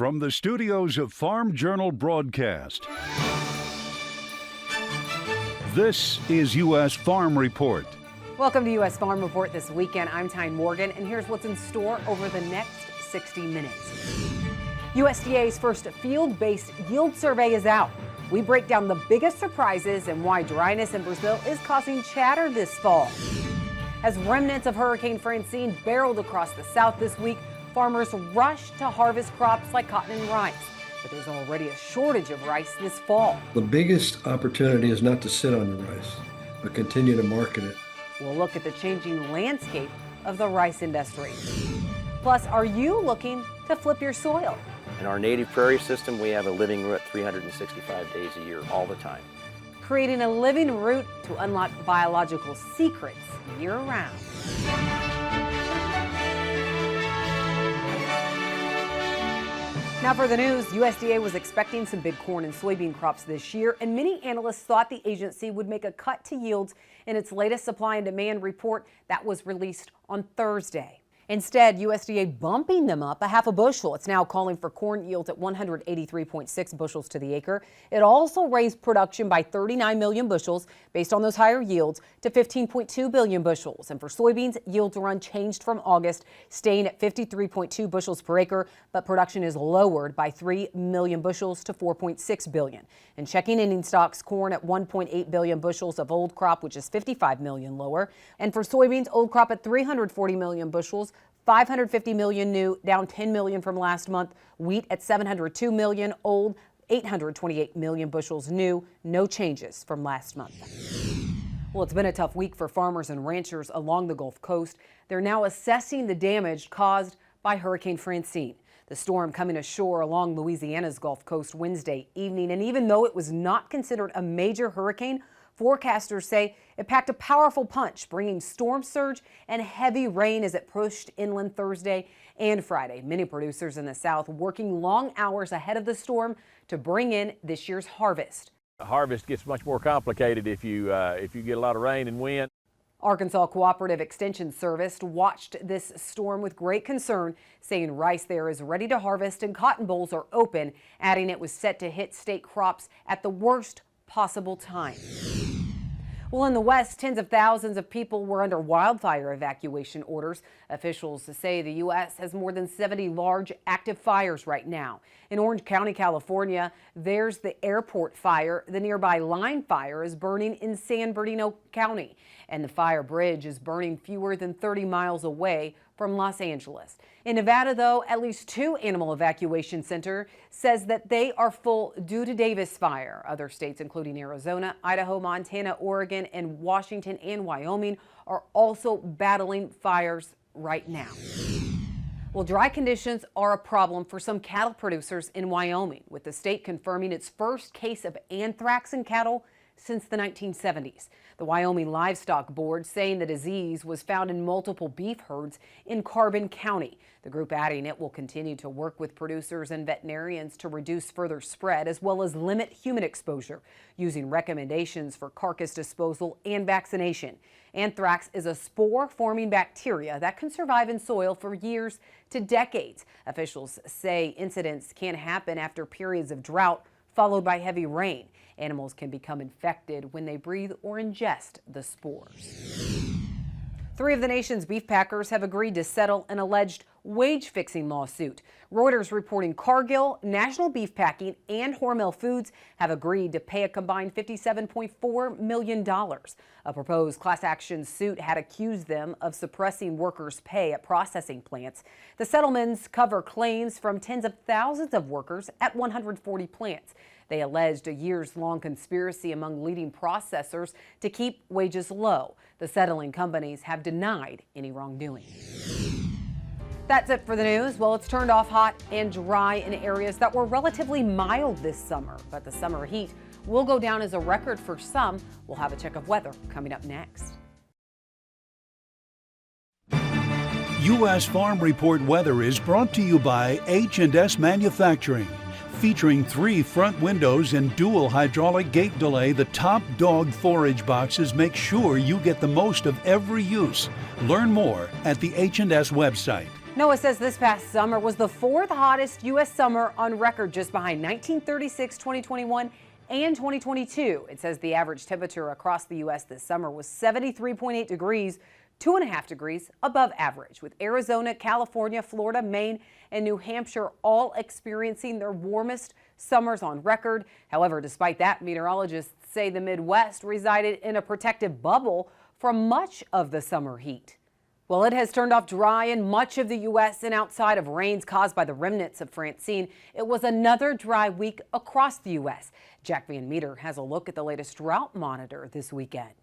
From the studios of Farm Journal Broadcast, this is U.S. Farm Report. Welcome to U.S. Farm Report this weekend. I'm Tyne Morgan, and here's what's in store over the next 60 minutes. USDA's first field-based yield survey is out. We break down the biggest surprises and why dryness in Brazil is causing chatter this fall. As remnants of Hurricane Francine barreled across the south this week, farmers rushed to harvest crops like cotton and rice. But there's already a shortage of rice this fall. The biggest opportunity is not to sit on the rice, but continue to market it. We'll look at the changing landscape of the rice industry. Plus, are you looking to flip your soil? In our native prairie system, we have a living root 365 days a year, all the time. Creating a living root to unlock biological secrets year-round. Now for the news, USDA was expecting some big corn and soybean crops this year, and many analysts thought the agency would make a cut to yields in its latest supply and demand report that was released on Thursday. Instead, USDA bumping them up a half a bushel. It's now calling for corn yields at 183.6 bushels to the acre. It also raised production by 39 million bushels based on those higher yields to 15.2 billion bushels. And for soybeans, yields are unchanged from August, staying at 53.2 bushels per acre, but production is lowered by 3 million bushels to 4.6 billion. And checking ending stocks, corn at 1.8 billion bushels of old crop, which is 55 million lower. And for soybeans, old crop at 340 million bushels, 550 million new, down 10 million from last month. Wheat at 702 million, old 828 million bushels new, no changes from last month. Well, it's been a tough week for farmers and ranchers along the Gulf Coast. They're now assessing the damage caused by Hurricane Francine. The storm coming ashore along Louisiana's Gulf Coast Wednesday evening, and even though it was not considered a major hurricane, forecasters say it packed a powerful punch, bringing storm surge and heavy rain as it pushed inland Thursday and Friday. Many producers in the South working long hours ahead of the storm to bring in this year's harvest. The harvest gets much more complicated if you get a lot of rain and wind. Arkansas Cooperative Extension Service watched this storm with great concern, saying rice there is ready to harvest and cotton bolls are open, adding it was set to hit state crops at the worst possible time. Well, in the West, tens of thousands of people were under wildfire evacuation orders. Officials say the U.S. has more than 70 large active fires right now. In Orange County, California, there's the airport fire. The nearby line fire is burning in San Bernardino County, and the fire bridge is burning fewer than 30 miles away from Los Angeles. In Nevada, though, at least 2 animal evacuation centers says that they are full due to Davis fire. Other states, including Arizona, Idaho, Montana, Oregon, and Washington and Wyoming, are also battling fires right now. Well, dry conditions are a problem for some cattle producers in Wyoming, with the state confirming its first case of anthrax in cattle since the 1970s. The Wyoming Livestock Board saying the disease was found in multiple beef herds in Carbon County. The group adding it will continue to work with producers and veterinarians to reduce further spread as well as limit human exposure, using recommendations for carcass disposal and vaccination. Anthrax is a spore-forming bacteria that can survive in soil for years to decades. Officials say incidents can happen after periods of drought followed by heavy rain. Animals can become infected when they breathe or ingest the spores. 3 of the nation's beef packers have agreed to settle an alleged wage-fixing lawsuit. Reuters reporting Cargill, National Beef Packing, and Hormel Foods have agreed to pay a combined $57.4 million. A proposed class action suit had accused them of suppressing workers' pay at processing plants. The settlements cover claims from tens of thousands of workers at 140 plants. They alleged a years-long conspiracy among leading processors to keep wages low. The settling companies have denied any wrongdoing. That's it for the news. Well, it's turned off hot and dry in areas that were relatively mild this summer, but the summer heat will go down as a record for some. We'll have a check of weather coming up next. U.S. Farm Report weather is brought to you by H&S Manufacturing. Featuring 3 front windows and dual hydraulic gate delay, the top dog forage boxes make sure you get the most of every use. Learn more at the H&S website. NOAA says this past summer was the fourth hottest U.S. summer on record, just behind 1936, 2021, and 2022. It says the average temperature across the U.S. this summer was 73.8 degrees, 2.5 degrees above average, with Arizona, California, Florida, Maine, and New Hampshire all experiencing their warmest summers on record. However, despite that, meteorologists say the Midwest resided in a protective bubble for much of the summer heat. Well, it has turned off dry in much of the U.S. and outside of rains caused by the remnants of Francine. It was another dry week across the U.S. Jack Van Meter has a look at the latest drought monitor this weekend.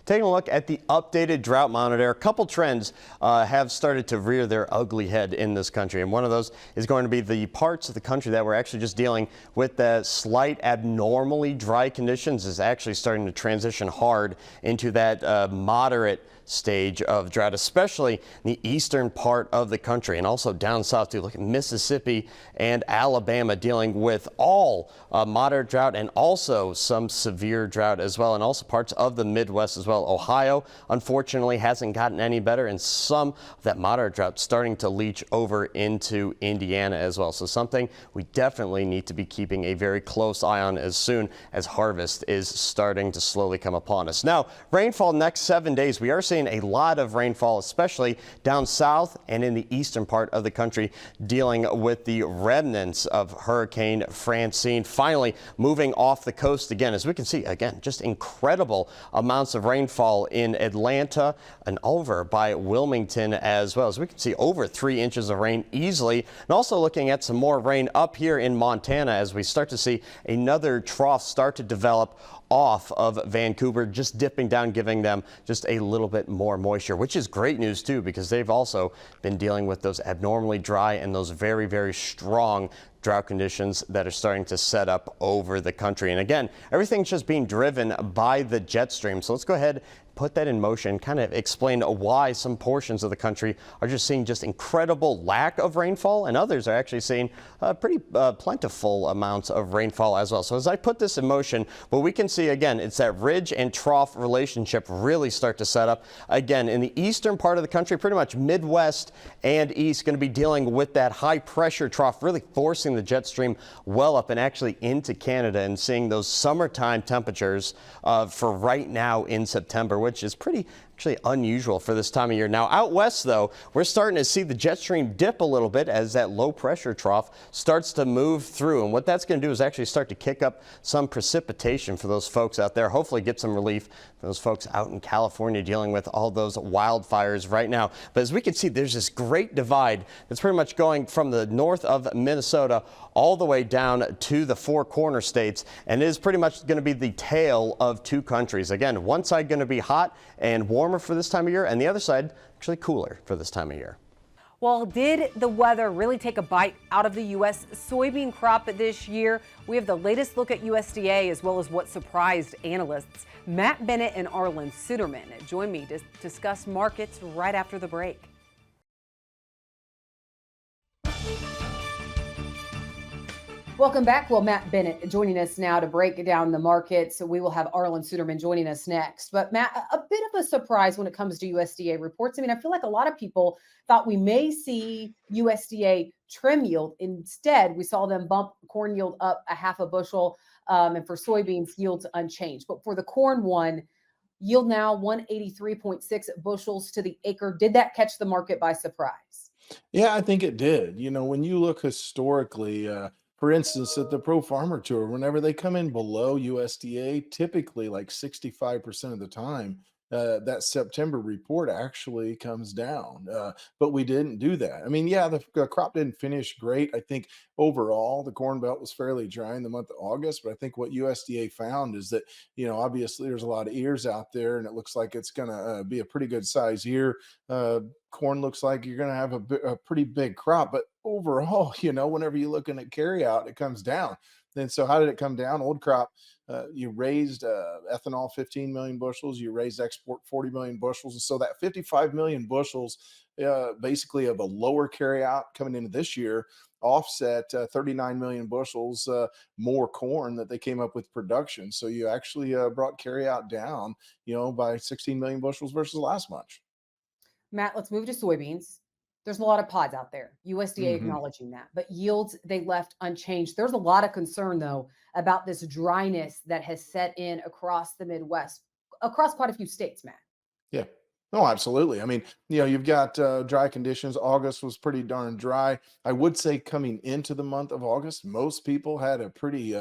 Taking a look at the updated drought monitor, a couple trends have started to rear their ugly head in this country. And one of those is going to be the parts of the country that we're actually just dealing with the slight abnormally dry conditions is actually starting to transition hard into that moderate stage of drought, especially in the eastern part of the country and also down south too. Look at Mississippi and Alabama dealing with all moderate drought and also some severe drought as well, and also parts of the Midwest as well. Ohio, unfortunately, hasn't gotten any better, and some of that moderate drought starting to leach over into Indiana as well. So something we definitely need to be keeping a very close eye on as soon as harvest is starting to slowly come upon us. Now, rainfall next 7 days. We are seeing a lot of rainfall, especially down south and in the eastern part of the country, dealing with the remnants of Hurricane Francine finally moving off the coast again. As we can see, again, just incredible amounts of rainfall in Atlanta and over by Wilmington as well. As we can see, over 3 inches of rain easily, and also looking at some more rain up here in Montana as we start to see another trough start to develop off of Vancouver, just dipping down, giving them just a little bit more moisture, which is great news too, because they've also been dealing with those abnormally dry and those very, very strong drought conditions that are starting to set up over the country. And again, everything's just being driven by the jet stream. So let's go ahead, put that in motion, kind of explain why some portions of the country are just seeing just incredible lack of rainfall and others are actually seeing pretty plentiful amounts of rainfall as well. So as I put this in motion, what we can see again, it's that ridge and trough relationship really start to set up. Again, in the eastern part of the country, pretty much Midwest and east, going to be dealing with that high pressure trough, really forcing the jet stream well up and actually into Canada, and seeing those summertime temperatures for right now in September, which is pretty actually unusual for this time of year. Now out west though, we're starting to see the jet stream dip a little bit as that low pressure trough starts to move through, and what that's going to do is actually start to kick up some precipitation for those folks out there, hopefully get some relief for those folks out in California dealing with all those wildfires right now. But as we can see, there's this great divide that's pretty much going from the north of Minnesota all the way down to the Four Corner states, and it is pretty much going to be the tale of two countries. Again, one side going to be hot and warmer for this time of year, and the other side actually cooler for this time of year. Well, did the weather really take a bite out of the U.S. soybean crop this year? We have the latest look at USDA as well as what surprised analysts. Matt Bennett and Arland Sudman join me to discuss markets right after the break. Welcome back. Well, Matt Bennett joining us now to break down the markets. So we will have Arland Sudman joining us next. But Matt, a bit of a surprise when it comes to USDA reports. I mean, I feel like a lot of people thought we may see USDA trim yield. Instead, we saw them bump corn yield up a half a bushel, and for soybeans, yields unchanged. But for the corn one, yield now 183.6 bushels to the acre. Did that catch the market by surprise? Yeah, I think it did. You know, when you look historically, for instance, at the Pro Farmer Tour, whenever they come in below USDA, typically like 65% of the time, that September report actually comes down. But we didn't do that. I mean, yeah, the crop didn't finish great. I think overall the Corn Belt was fairly dry in the month of August. But I think what USDA found is that, you know, obviously there's a lot of ears out there, and it looks like it's going to be a pretty good size year. Corn looks like you're going to have a pretty big crop, but overall, you know, whenever you're looking at carry out, it comes down. And so how did it come down? Old crop, you raised ethanol 15 million bushels, you raised export 40 million bushels. And so that 55 million bushels basically of a lower carry out coming into this year offset 39 million bushels more corn that they came up with production. So you actually brought carry out down, you know, by 16 million bushels versus last month. Matt, let's move to soybeans. There's a lot of pods out there. USDA Hmm. acknowledging that, but yields they left unchanged. There's a lot of concern though about this dryness that has set in across the Midwest, across quite a few states, Matt. Yeah. No, absolutely. I mean, you've got dry conditions. August was pretty darn dry. I would say coming into the month of August, most people had a pretty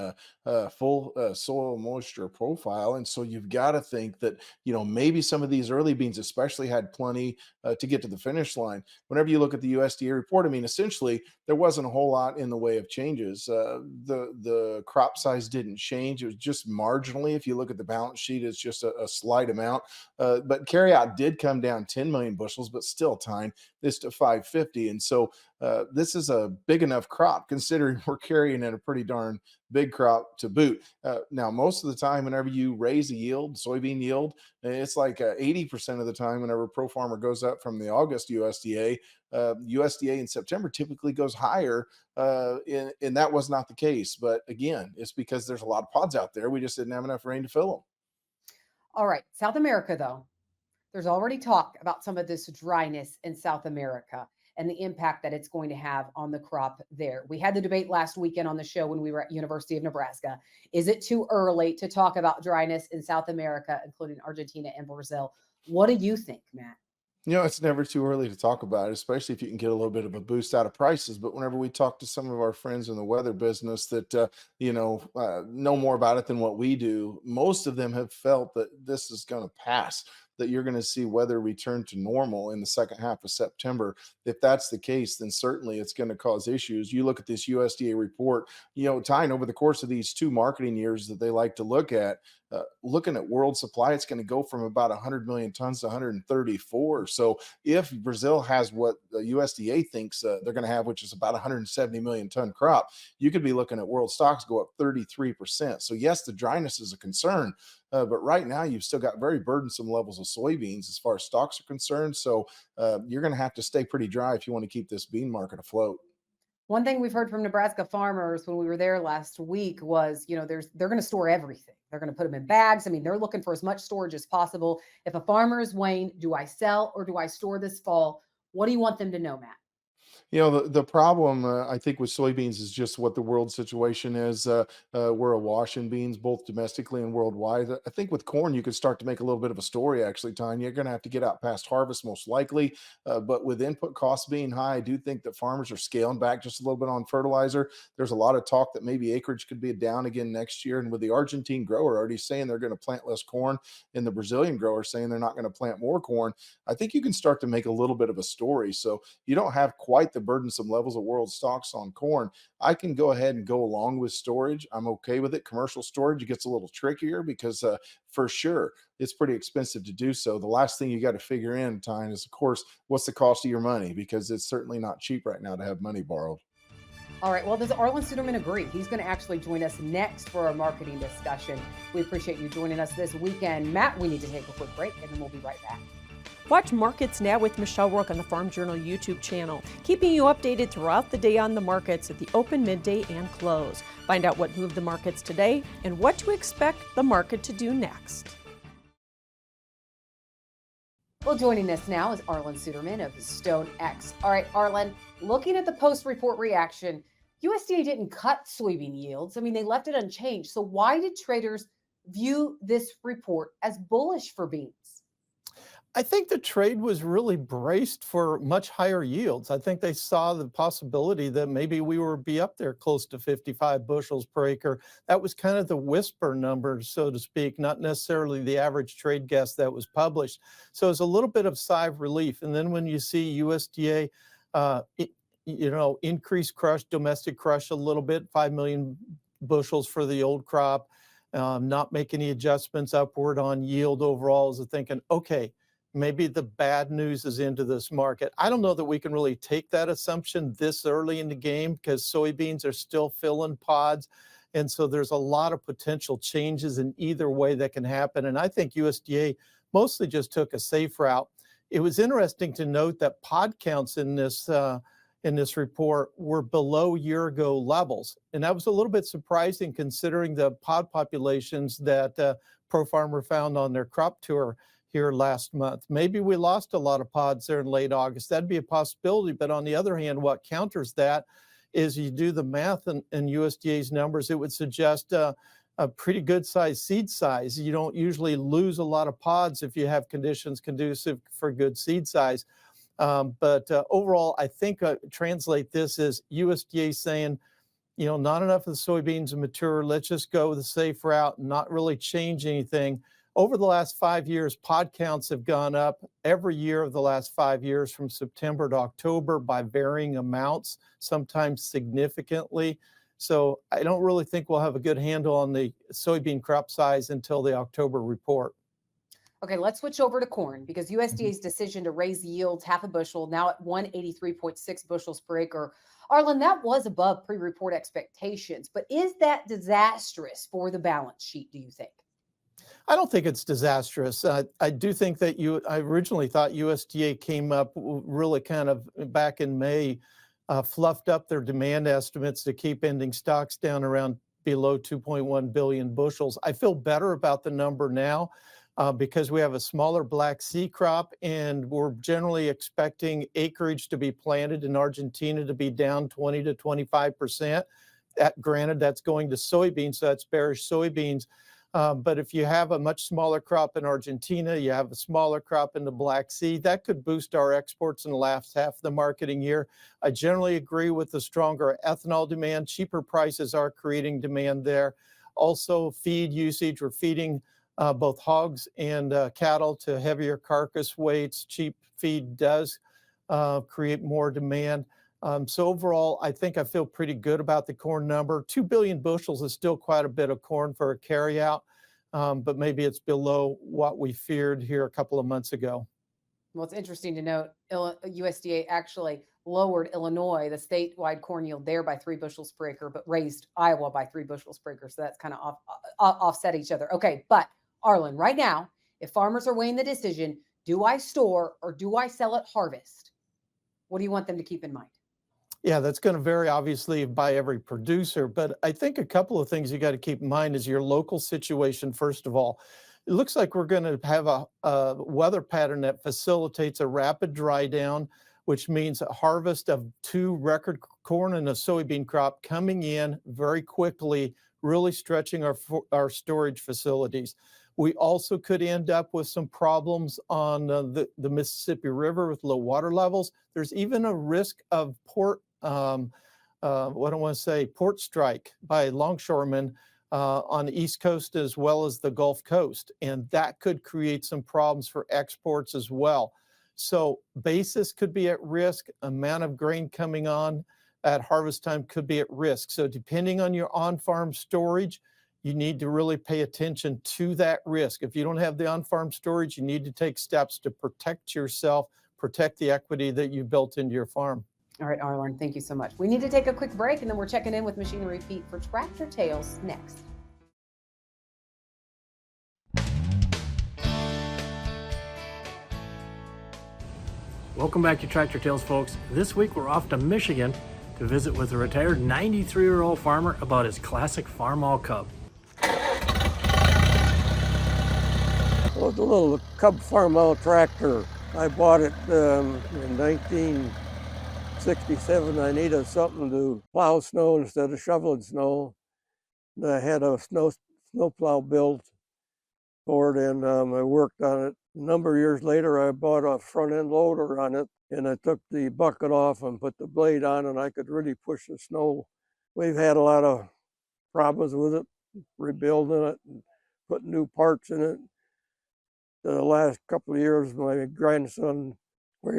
full soil moisture profile. And so you've got to think that, maybe some of these early beans especially had plenty to get to the finish line. Whenever you look at the USDA report, I mean, essentially, there wasn't a whole lot in the way of changes. The crop size didn't change. It was just marginally. If you look at the balance sheet, it's just a slight amount. But carryout did come down 10 million bushels, but still Tyne this to 550. And so this is a big enough crop considering we're carrying in a pretty darn big crop to boot. Now, most of the time, whenever you raise a yield, soybean yield, it's like 80% of the time, whenever Pro Farmer goes up from the August USDA, USDA in September typically goes higher. And that was not the case. But again, it's because there's a lot of pods out there. We just didn't have enough rain to fill them. All right, South America though. There's already talk about some of this dryness in South America and the impact that it's going to have on the crop there. We had the debate last weekend on the show when we were at University of Nebraska. Is it too early to talk about dryness in South America, including Argentina and Brazil? What do you think, Matt? It's never too early to talk about it, especially if you can get a little bit of a boost out of prices. But whenever we talk to some of our friends in the weather business that, know more about it than what we do, most of them have felt that this is going to pass, that you're going to see weather return to normal in the second half of September. If that's the case, then certainly it's going to cause issues. You look at this USDA report, Tyne, over the course of these two marketing years that they like to look at, looking at world supply, it's going to go from about 100 million tons to 134. So if Brazil has what the USDA thinks they're going to have, which is about 170 million ton crop, you could be looking at world stocks go up 33%. So yes, the dryness is a concern, but right now you've still got very burdensome levels of soybeans as far as stocks are concerned. So you're going to have to stay pretty dry if you want to keep this bean market afloat. One thing we've heard from Nebraska farmers when we were there last week was, they're going to store everything. They're going to put them in bags. I mean, they're looking for as much storage as possible. If a farmer is weighing, do I sell or do I store this fall? What do you want them to know, Matt? The problem I think with soybeans is just what the world situation is. We're awash in beans, both domestically and worldwide. I think with corn, you could start to make a little bit of a story, actually, Tanya. You're going to have to get out past harvest most likely. But with input costs being high, I do think that farmers are scaling back just a little bit on fertilizer. There's a lot of talk that maybe acreage could be down again next year. And with the Argentine grower already saying they're going to plant less corn and the Brazilian grower saying they're not going to plant more corn, I think you can start to make a little bit of a story. So you don't have quite the burdensome levels of world stocks on corn. I can go ahead and go along with storage. I'm okay with it. Commercial storage, it gets a little trickier because for sure it's pretty expensive to do so. The last thing you got to figure in, Tyne, is of course, what's the cost of your money? Because it's certainly not cheap right now to have money borrowed. All right. Well, does Arland Sudman agree? He's going to actually join us next for our marketing discussion. We appreciate you joining us this weekend. Matt, we need to take a quick break and then we'll be right back. Watch Markets Now with Michelle Rourke on the Farm Journal YouTube channel, keeping you updated throughout the day on the markets at the open, midday, and close. Find out what moved the markets today and what to expect the market to do next. Well, joining us now is Arland Sudman of StoneX. All right, Arland, looking at the post-report reaction, USDA didn't cut soybean yields. I mean, they left it unchanged. So why did traders view this report as bullish for beans? I think the trade was really braced for much higher yields. I think they saw the possibility that maybe we would be up there close to 55 bushels per acre. That was kind of the whisper number, so to speak, not necessarily the average trade guess that was published. So it's a little bit of sigh of relief. And then when you see USDA, increase crush, domestic crush a little bit, 5 million bushels for the old crop, not make any adjustments upward on yield overall, is thinking, okay, maybe the bad news is into this market. I don't know that we can really take that assumption this early in the game because soybeans are still filling pods. And so there's a lot of potential changes in either way that can happen. And I think USDA mostly just took a safe route. It was interesting to note that pod counts in this report were below year-ago levels. And that was a little bit surprising considering the pod populations that Pro Farmer found on their crop tour. here last month. Maybe we lost a lot of pods there in late August. That'd be a possibility. But on the other hand, what counters that is you do the math in USDA's numbers, it would suggest a pretty good size seed size. You don't usually lose a lot of pods if you have conditions conducive for good seed size. But overall, I think translate this as USDA saying, not enough of the soybeans are mature. Let's just go the safe route and not really change anything. Over the last 5 years, pod counts have gone up every year of the last 5 years from September to October by varying amounts, sometimes significantly. So I don't really think we'll have a good handle on the soybean crop size until the October report. Okay, let's switch over to corn because USDA's decision to raise the yields half a bushel, now at 183.6 bushels per acre. Arland, that was above pre-report expectations, but is that disastrous for the balance sheet, do you think? I don't think it's disastrous. I do think that I originally thought USDA came up really kind of back in May, fluffed up their demand estimates to keep ending stocks down around below 2.1 billion bushels. I feel better about the number now because we have a smaller Black Sea crop and we're generally expecting acreage to be planted in Argentina to be down 20 to 25%. Granted, that's going to soybeans, so that's bearish soybeans. But if you have a much smaller crop in Argentina, you have a smaller crop in the Black Sea, that could boost our exports in the last half of the marketing year. I generally agree with the stronger ethanol demand. Cheaper prices are creating demand there. Also, feed usage. We're feeding both hogs and cattle to heavier carcass weights. Cheap feed does create more demand. So overall, I think I feel pretty good about the corn number. 2 billion bushels is still quite a bit of corn for a carryout, but maybe it's below what we feared here a couple of months ago. Well, it's interesting to note USDA actually lowered Illinois, the statewide corn yield there by 3 bushels per acre, but raised Iowa by 3 bushels per acre. So that's kind of offset each other. Okay, but Arland, right now, if farmers are weighing the decision, do I store or do I sell at harvest? What do you want them to keep in mind? Yeah, that's going to vary obviously by every producer, but I think a couple of things you got to keep in mind is your local situation. First of all, it looks like we're going to have a weather pattern that facilitates a rapid dry down, which means a harvest of 2 record corn and a soybean crop coming in very quickly, really stretching our storage facilities. We also could end up with some problems on the Mississippi River with low water levels. There's even a risk of port strike by longshoremen on the East Coast as well as the Gulf Coast. And that could create some problems for exports as well. So basis could be at risk. Amount of grain coming on at harvest time could be at risk. So depending on your on-farm storage, you need to really pay attention to that risk. If you don't have the on-farm storage, you need to take steps to protect yourself, protect the equity that you built into your farm. All right, Arland, thank you so much. We need to take a quick break, and then we're checking in with Machinery Pete for Tractor Tales next. Welcome back to Tractor Tales, folks. This week we're off to Michigan to visit with a retired 93-year-old farmer about his classic Farmall Cub. It was a little Cub Farmall tractor. I bought it in 1967. I needed something to plow snow instead of shoveling snow. And I had a snowplow built for it, and I worked on it. A number of years later, I bought a front-end loader on it, and I took the bucket off and put the blade on, and I could really push the snow. We've had a lot of problems with it, rebuilding it, and putting new parts in it. The last couple of years, my grandson, we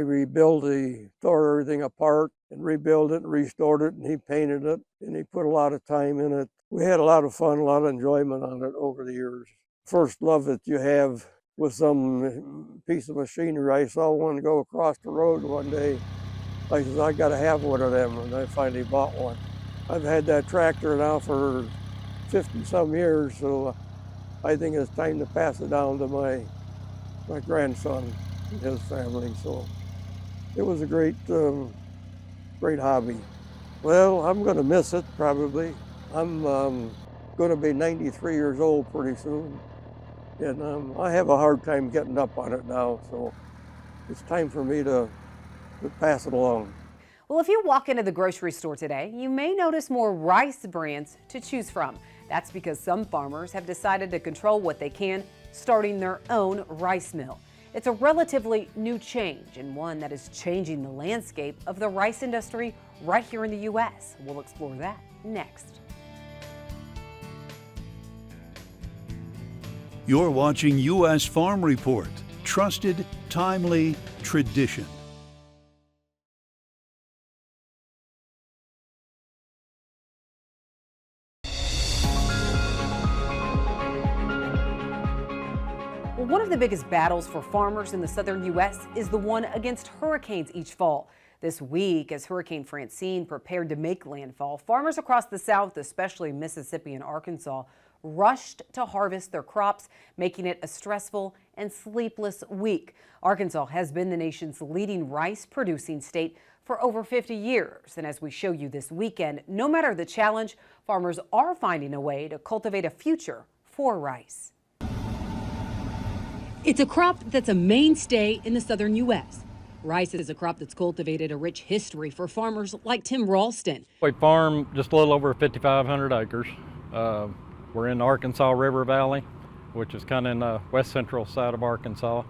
tore everything apart and rebuilt it and restored it, and he painted it, and he put a lot of time in it. We had a lot of fun, a lot of enjoyment on it over the years. First love that you have with some piece of machinery. I saw one go across the road one day. I said, I gotta have one of them, and I finally bought one. I've had that tractor now for 50-some years, so I think it's time to pass it down to my grandson and his family. So it was a great hobby. Well, I'm gonna miss it probably. I'm gonna be 93 years old pretty soon. And I have a hard time getting up on it now, so it's time for me to pass it along. Well, if you walk into the grocery store today, you may notice more rice brands to choose from. That's because some farmers have decided to control what they can, starting their own rice mill. It's a relatively new change and one that is changing the landscape of the rice industry right here in the U.S. We'll explore that next. You're watching U.S. Farm Report. Trusted, timely, tradition. Well, one of the biggest battles for farmers in the southern U.S. is the one against hurricanes each fall. This week, as Hurricane Francine prepared to make landfall, farmers across the South, especially Mississippi and Arkansas, rushed to harvest their crops, making it a stressful and sleepless week. Arkansas has been the nation's leading rice-producing state for over 50 years. And as we show you this weekend, no matter the challenge, farmers are finding a way to cultivate a future for rice. It's a crop that's a mainstay in the southern U.S. Rice is a crop that's cultivated a rich history for farmers like Tim Ralston. We farm just a little over 5,500 acres. We're in the Arkansas River Valley, which is kind of in the west central side of Arkansas.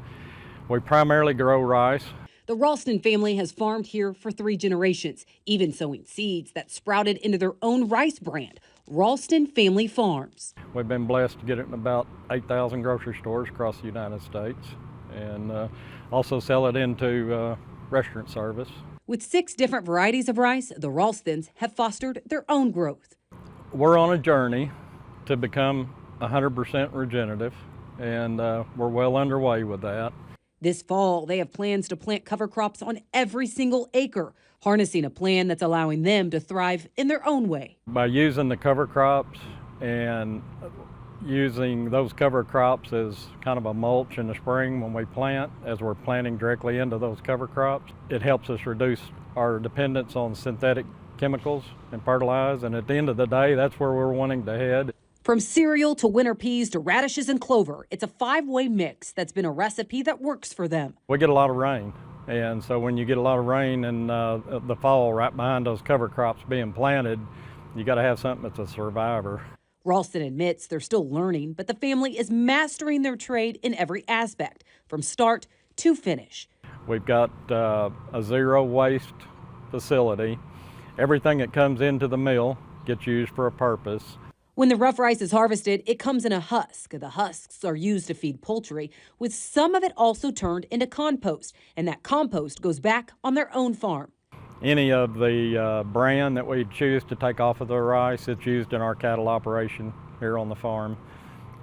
We primarily grow rice. The Ralston family has farmed here for 3 generations, even sowing seeds that sprouted into their own rice brand, Ralston Family Farms. We've been blessed to get it in about 8,000 grocery stores across the United States, and also sell it into restaurant service. With 6 different varieties of rice, the Ralstons have fostered their own growth. We're on a journey to become 100% regenerative, and we're well underway with that. This fall, they have plans to plant cover crops on every single acre, harnessing a plan that's allowing them to thrive in their own way. By using the cover crops and using those cover crops as kind of a mulch in the spring when we plant, as we're planting directly into those cover crops, it helps us reduce our dependence on synthetic chemicals and fertilize, and at the end of the day, that's where we're wanting to head. From cereal to winter peas to radishes and clover, it's a 5-way mix that's been a recipe that works for them. We get a lot of rain, and so when you get a lot of rain in the fall right behind those cover crops being planted, you got to have something that's a survivor. Ralston admits they're still learning, but the family is mastering their trade in every aspect, from start to finish. We've got a zero waste facility. Everything that comes into the mill gets used for a purpose. When the rough rice is harvested, it comes in a husk. The husks are used to feed poultry, with some of it also turned into compost, and that compost goes back on their own farm. Any of the bran that we choose to take off of the rice, it's used in our cattle operation here on the farm.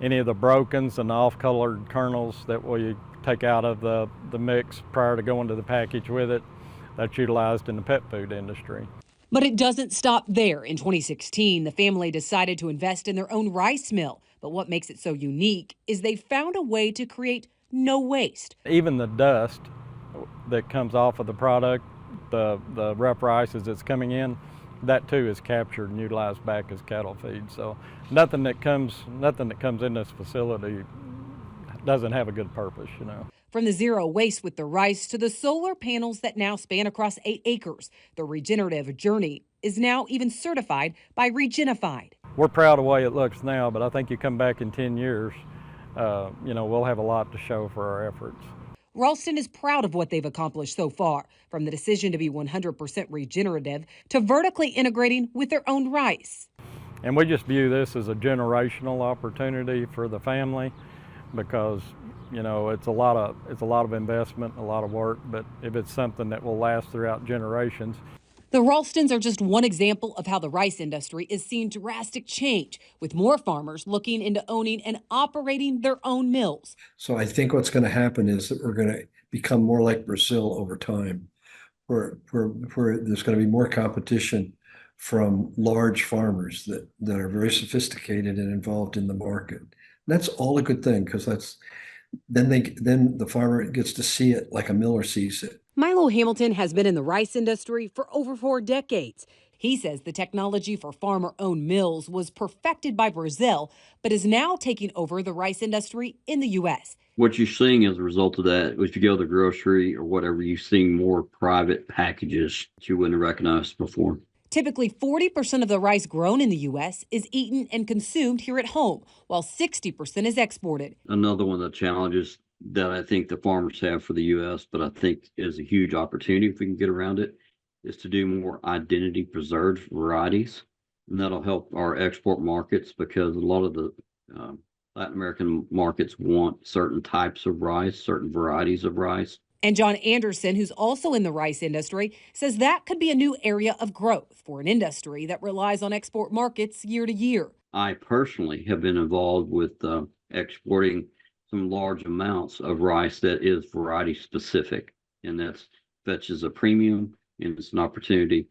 Any of the brokens and the off-colored kernels that we take out of the mix prior to going to the package with it, that's utilized in the pet food industry. But it doesn't stop there. In 2016, the family decided to invest in their own rice mill. But what makes it so unique is they found a way to create no waste. Even the dust that comes off of the product, the rough rice as it's coming in, that too is captured and utilized back as cattle feed. So nothing that comes in this facility doesn't have a good purpose, you know. From the zero waste with the rice to the solar panels that now span across 8 acres, the regenerative journey is now even certified by Regenified. We're proud of the way it looks now, but I think you come back in 10 years, we'll have a lot to show for our efforts. Ralston is proud of what they've accomplished so far, from the decision to be 100% regenerative to vertically integrating with their own rice. And we just view this as a generational opportunity for the family, because it's a lot of investment, a lot of work, but if it's something that will last throughout generations. The Ralstons are just one example of how the rice industry is seeing drastic change, with more farmers looking into owning and operating their own mills. So I think what's going to happen is that we're going to become more like Brazil over time, where there's going to be more competition from large farmers that are very sophisticated and involved in the market. And that's all a good thing, because then the farmer gets to see it like a miller sees it. Milo Hamilton has been in the rice industry for over 4 decades. He says the technology for farmer-owned mills was perfected by Brazil, but is now taking over the rice industry in the U.S. What you're seeing as a result of that, if you go to the grocery or whatever, you're seeing more private packages that you wouldn't have recognized before. Typically, 40% of the rice grown in the U.S. is eaten and consumed here at home, while 60% is exported. Another one of the challenges that I think the farmers have for the U.S., but I think is a huge opportunity if we can get around it, is to do more identity preserved varieties. And that'll help our export markets because a lot of the Latin American markets want certain types of rice, certain varieties of rice. And John Anderson, who's also in the rice industry, says that could be a new area of growth for an industry that relies on export markets year to year. I personally have been involved with exporting some large amounts of rice that is variety specific, and that fetches a premium, and it's an opportunity.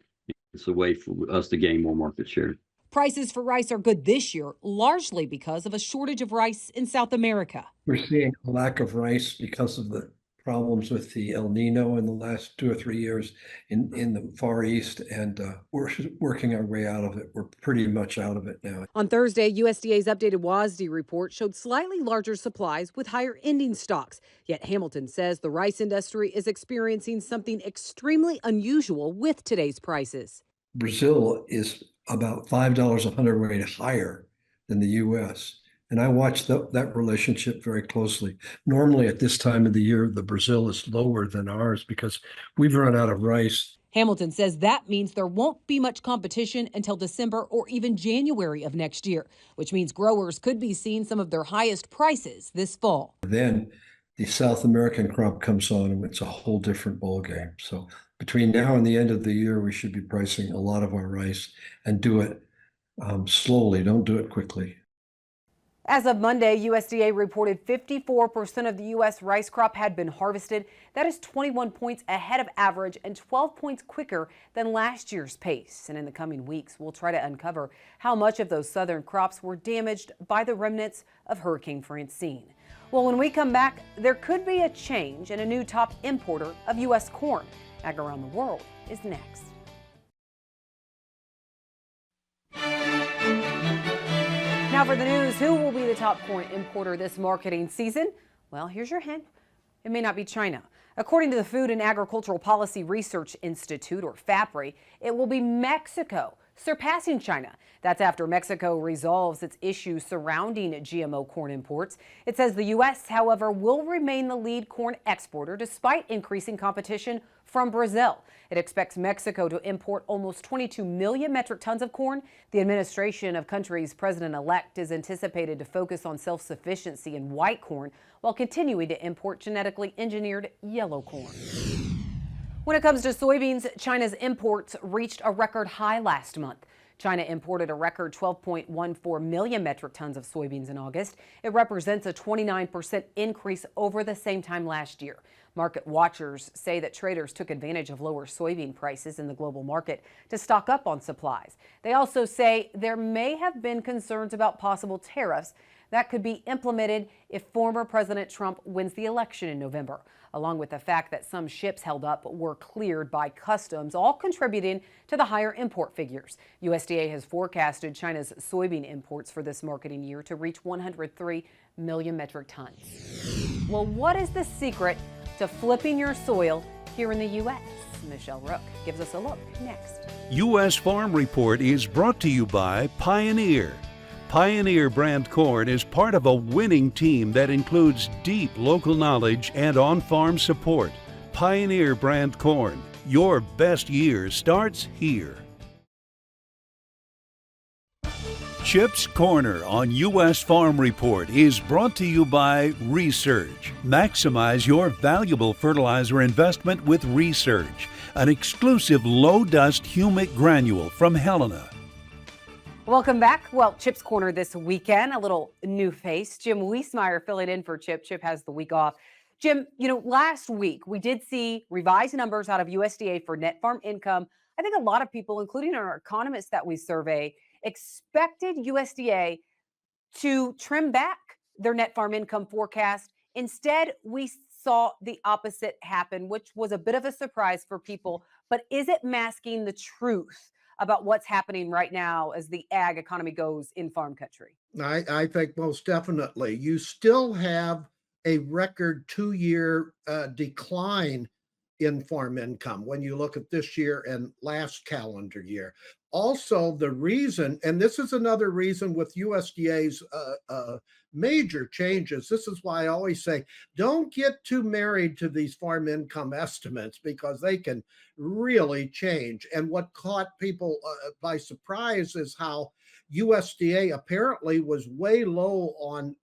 It's a way for us to gain more market share. Prices for rice are good this year, largely because of a shortage of rice in South America. We're seeing a lack of rice because of the problems with the El Nino in the last 2 or 3 years in the Far East, and we're working our way out of it. We're pretty much out of it now. On Thursday, USDA's updated WASDE report showed slightly larger supplies with higher ending stocks. Yet Hamilton says the rice industry is experiencing something extremely unusual with today's prices. Brazil is about $5 a hundredweight higher than the U.S., and I watch that relationship very closely. Normally at this time of the year, the Brazil is lower than ours because we've run out of rice. Hamilton says that means there won't be much competition until December or even January of next year, which means growers could be seeing some of their highest prices this fall. Then the South American crop comes on and it's a whole different ballgame. So between now and the end of the year, we should be pricing a lot of our rice and do it slowly. Don't do it quickly. As of Monday, USDA reported 54% of the U.S. rice crop had been harvested. That is 21 points ahead of average and 12 points quicker than last year's pace. And in the coming weeks, we'll try to uncover how much of those southern crops were damaged by the remnants of Hurricane Francine. Well, when we come back, there could be a change and a new top importer of U.S. corn. Ag Around the World is next. Now for the news, who will be the top corn importer this marketing season? Well, here's your hint. It may not be China. According to the Food and Agricultural Policy Research Institute, or FAPRI, it will be Mexico, surpassing China. That's after Mexico resolves its issues surrounding GMO corn imports. It says the U.S., however, will remain the lead corn exporter despite increasing competition from Brazil. It expects Mexico to import almost 22 million metric tons of corn. The administration of country's president-elect is anticipated to focus on self-sufficiency in white corn while continuing to import genetically engineered yellow corn. When it comes to soybeans, China's imports reached a record high last month. China imported a record 12.14 million metric tons of soybeans in August. It represents a 29% increase over the same time last year. Market watchers say that traders took advantage of lower soybean prices in the global market to stock up on supplies. They also say there may have been concerns about possible tariffs that could be implemented if former President Trump wins the election in November, along with the fact that some ships held up were cleared by customs, all contributing to the higher import figures. USDA has forecasted China's soybean imports for this marketing year to reach 103 million metric tons. Well, what is the secret to flipping your soil here in the U.S.? Michelle Rook gives us a look next. U.S. Farm Report is brought to you by Pioneer. Pioneer brand corn is part of a winning team that includes deep local knowledge and on-farm support. Pioneer brand corn. Your best year starts here. Chip's Corner on U.S. Farm Report is brought to you by Research. Maximize your valuable fertilizer investment with Research, an exclusive low-dust humic granule from Helena. Welcome back. Well, Chip's Corner this weekend, a little new face. Jim Wiesmeyer filling in for Chip. Chip has the week off. Jim, last week we did see revised numbers out of USDA for net farm income. I think a lot of people, including our economists that we survey, expected USDA to trim back their net farm income forecast. Instead, we saw the opposite happen, which was a bit of a surprise for people. But is it masking the truth about what's happening right now as the ag economy goes in farm country? I think most definitely. You still have a record 2-year decline in farm income when you look at this year and last calendar year. Also, the reason, and this is another reason with USDA's major changes, this is why I always say don't get too married to these farm income estimates because they can really change. And what caught people by surprise is how USDA apparently was way low on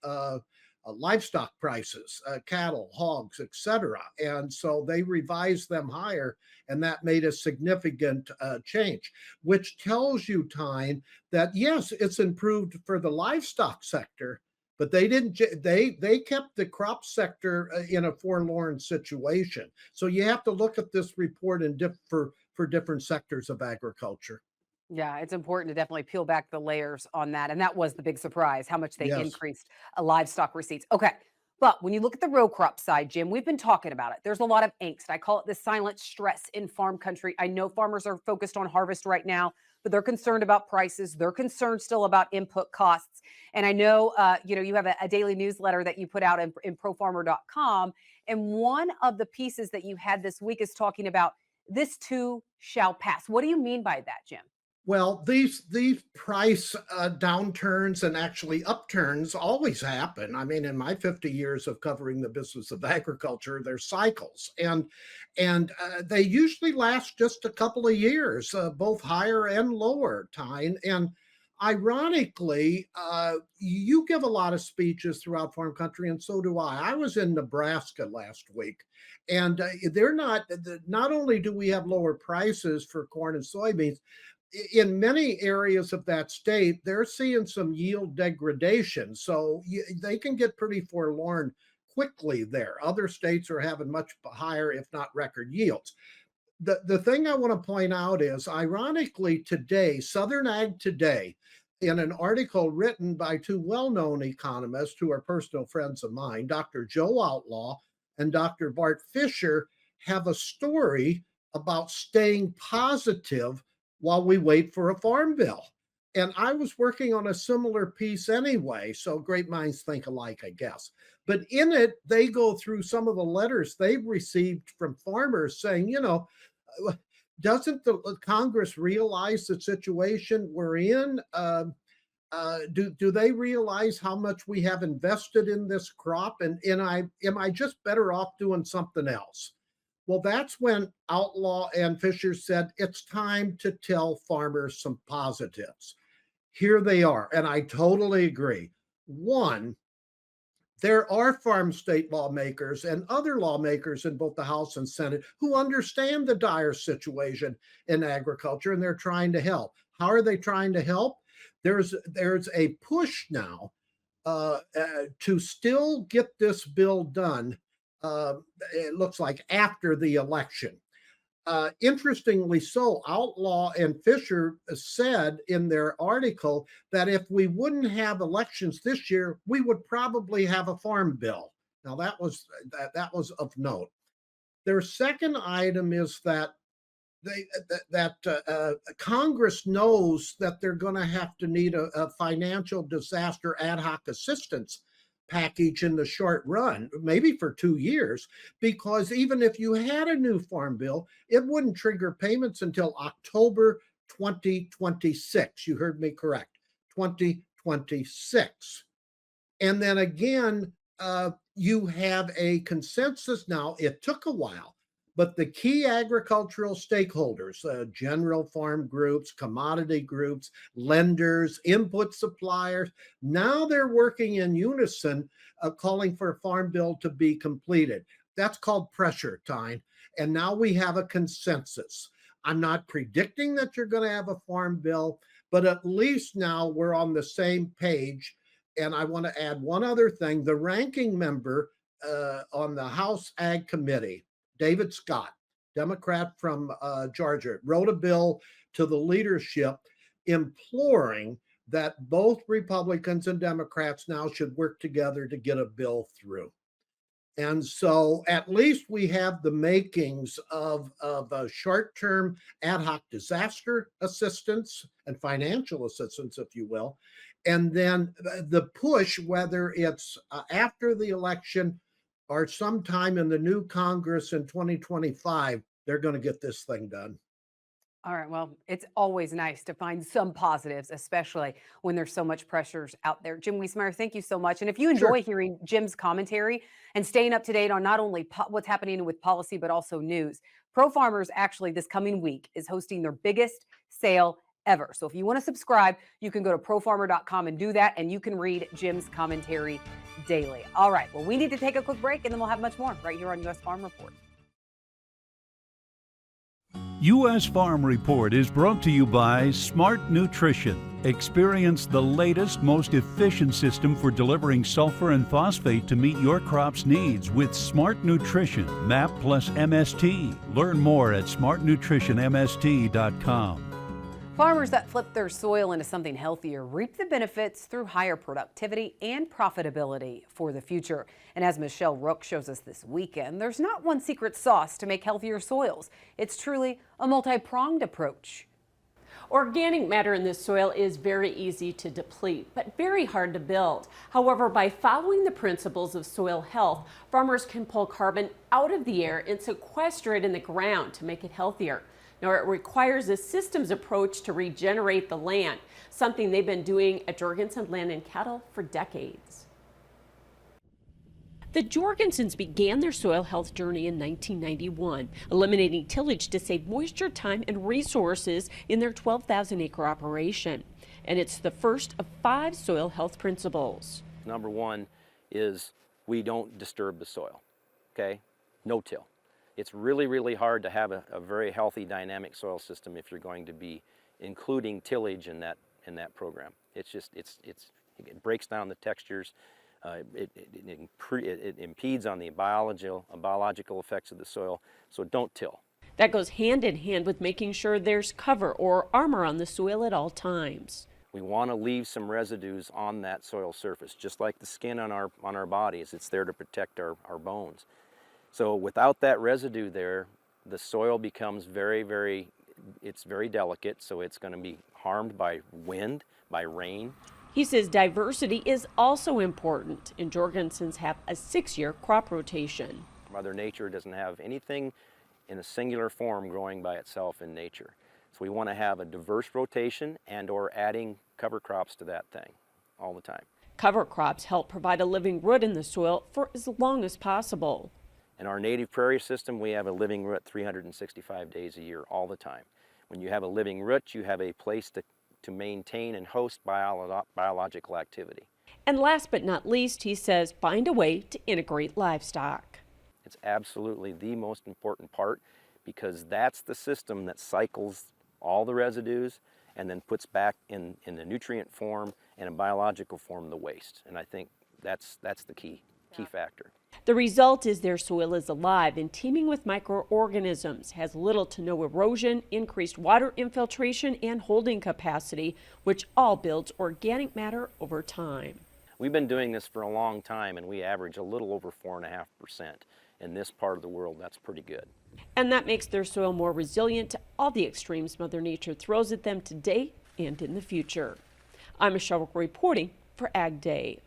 livestock prices, cattle, hogs, etc. And so they revised them higher, and that made a significant change, which tells you, Tyne, that yes, it's improved for the livestock sector, but they didn't. They kept the crop sector in a forlorn situation. So you have to look at this report for different sectors of agriculture. Yeah, it's important to definitely peel back the layers on that. And that was the big surprise, how much they Yes. increased livestock receipts. Okay. But when you look at the row crop side, Jim, we've been talking about it. There's a lot of angst. I call it the silent stress in farm country. I know farmers are focused on harvest right now, but they're concerned about prices. They're concerned still about input costs. And I know, you have a daily newsletter that you put out in profarmer.com. And one of the pieces that you had this week is talking about this too shall pass. What do you mean by that, Jim? Well, these price downturns and actually upturns always happen. I mean, in my 50 years of covering the business of agriculture, there's cycles, and they usually last just a couple of years, both higher and lower, Tyne. And ironically, you give a lot of speeches throughout farm country, and so do I. I was in Nebraska last week, and they're not only do we have lower prices for corn and soybeans, in many areas of that state, they're seeing some yield degradation. So they can get pretty forlorn quickly there. Other states are having much higher, if not record yields. The thing I want to point out is, ironically, today, Southern Ag Today, in an article written by two well-known economists who are personal friends of mine, Dr. Joe Outlaw and Dr. Bart Fisher, have a story about staying positive while we wait for a farm bill. And I was working on a similar piece anyway, so great minds think alike, I guess. But in it, they go through some of the letters they've received from farmers saying, doesn't the Congress realize the situation we're in? Do they realize how much we have invested in this crop? And am I just better off doing something else? Well, that's when Outlaw and Fisher said it's time to tell farmers some positives. Here they are, and I totally agree. One, there are farm state lawmakers and other lawmakers in both the House and Senate who understand the dire situation in agriculture, and they're trying to help. How are they trying to help? There's a push now to still get this bill done. It looks like after the election. Interestingly so, Outlaw and Fisher said in their article that if we wouldn't have elections this year, we would probably have a farm bill. Now that was of note. Their second item is that Congress knows that they're going to have to need a financial disaster ad hoc assistance package in the short run, maybe for 2 years, because even if you had a new farm bill, it wouldn't trigger payments until October 2026. You heard me correct, 2026. And then again, you have a consensus now. It took a while, but the key agricultural stakeholders, general farm groups, commodity groups, lenders, input suppliers, now they're working in unison, calling for a farm bill to be completed. That's called pressure, Tyne. And now we have a consensus. I'm not predicting that you're going to have a farm bill, but at least now we're on the same page. And I want to add one other thing. The ranking member on the House Ag Committee, David Scott, Democrat from Georgia, wrote a bill to the leadership imploring that both Republicans and Democrats now should work together to get a bill through. And so at least we have the makings of a short-term ad hoc disaster assistance and financial assistance, if you will. And then the push, whether it's after the election or sometime in the new Congress in 2025, they're going to get this thing done. All right. Well, it's always nice to find some positives, especially when there's so much pressures out there. Jim Wiesmeyer, thank you so much. And if you enjoy hearing Jim's commentary and staying up to date on not only what's happening with policy, but also news, Pro Farmers actually this coming week is hosting their biggest sale ever. So if you want to subscribe, you can go to profarmer.com and do that, and you can read Jim's commentary daily. All right. Well, we need to take a quick break, and then we'll have much more right here on U.S. Farm Report. U.S. Farm Report is brought to you by Smart Nutrition. Experience the latest, most efficient system for delivering sulfur and phosphate to meet your crop's needs with Smart Nutrition, MAP plus MST. Learn more at smartnutritionmst.com. Farmers that flip their soil into something healthier reap the benefits through higher productivity and profitability for the future. And as Michelle Rook shows us this weekend, there's not one secret sauce to make healthier soils. It's truly a multi-pronged approach. Organic matter in this soil is very easy to deplete, but very hard to build. However, by following the principles of soil health, farmers can pull carbon out of the air and sequester it in the ground to make it healthier. Now, it requires a systems approach to regenerate the land, something they've been doing at Jorgensen Land and Cattle for decades. The Jorgensens began their soil health journey in 1991, eliminating tillage to save moisture, time, and resources in their 12,000-acre operation. And it's the first of 5 soil health principles. Number one is we don't disturb the soil, okay? No till. It's really, really hard to have a very healthy dynamic soil system if you're going to be including tillage in that program. It's just, it breaks down the textures. It impedes on the biological effects of the soil, so don't till. That goes hand in hand with making sure there's cover or armor on the soil at all times. We want to leave some residues on that soil surface, just like the skin on our bodies. It's there to protect our bones. So without that residue there, the soil becomes very delicate, so it's going to be harmed by wind, by rain. He says diversity is also important, and Jorgensens have a 6-year crop rotation. Mother Nature doesn't have anything in a singular form growing by itself in nature. So we want to have a diverse rotation and or adding cover crops to that thing all the time. Cover crops help provide a living root in the soil for as long as possible. In our native prairie system, we have a living root 365 days a year, all the time. When you have a living root, you have a place to maintain and host biological activity. And last but not least, he says, find a way to integrate livestock. It's absolutely the most important part because that's the system that cycles all the residues and then puts back in the nutrient form and in biological form the waste. And I think that's the key factor. The result is their soil is alive and teeming with microorganisms, has little to no erosion, increased water infiltration, and holding capacity, which all builds organic matter over time. We've been doing this for a long time, and we average a little over 4.5%. In this part of the world, that's pretty good. And that makes their soil more resilient to all the extremes Mother Nature throws at them today and in the future. I'm Michelle Rook reporting for Ag Day.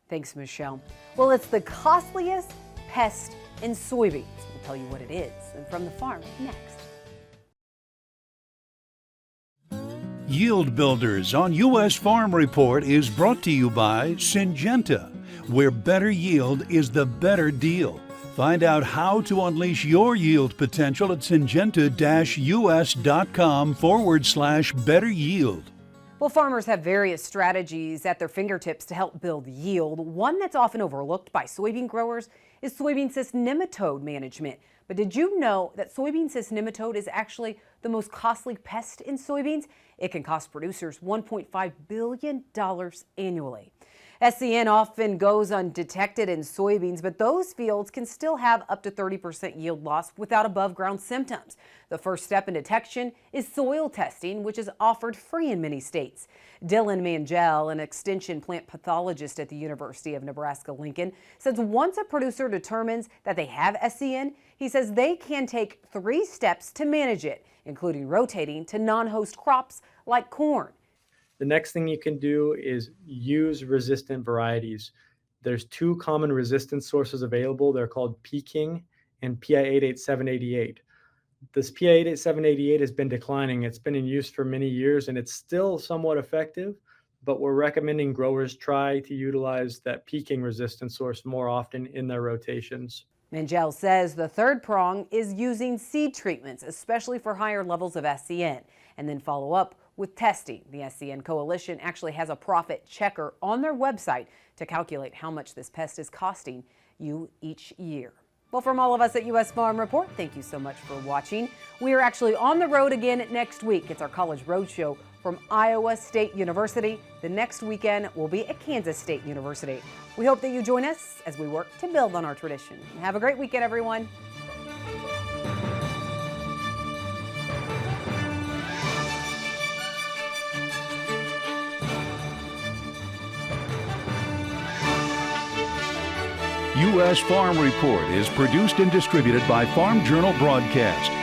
Thanks, Michelle. Well, it's the costliest pest in soybeans. We'll tell you what it is and from the farm next. Yield Builders on U.S. Farm Report is brought to you by Syngenta, where better yield is the better deal. Find out how to unleash your yield potential at syngenta-us.com/better yield. Well, farmers have various strategies at their fingertips to help build yield. One that's often overlooked by soybean growers is soybean cyst nematode management. But did you know that soybean cyst nematode is actually the most costly pest in soybeans? It can cost producers $1.5 billion annually. SCN often goes undetected in soybeans, but those fields can still have up to 30% yield loss without above ground symptoms. The first step in detection is soil testing, which is offered free in many states. Dylan Mangel, an extension plant pathologist at the University of Nebraska-Lincoln, says once a producer determines that they have SCN, he says they can take 3 steps to manage it, including rotating to non-host crops like corn. The next thing you can do is use resistant varieties. There's 2 common resistance sources available. They're called Peking and PI-88788. This PI-88788 has been declining. It's been in use for many years and it's still somewhat effective, but we're recommending growers try to utilize that Peking resistance source more often in their rotations. Mangel says the third prong is using seed treatments, especially for higher levels of SCN, and then follow up with testing. The SCN Coalition actually has a profit checker on their website to calculate how much this pest is costing you each year. Well, from all of us at U.S. Farm Report, thank you so much for watching. We are actually on the road again next week. It's our College Roadshow from Iowa State University. The next weekend will be at Kansas State University. We hope that you join us as we work to build on our tradition. Have a great weekend, everyone. U.S. Farm Report is produced and distributed by Farm Journal Broadcast.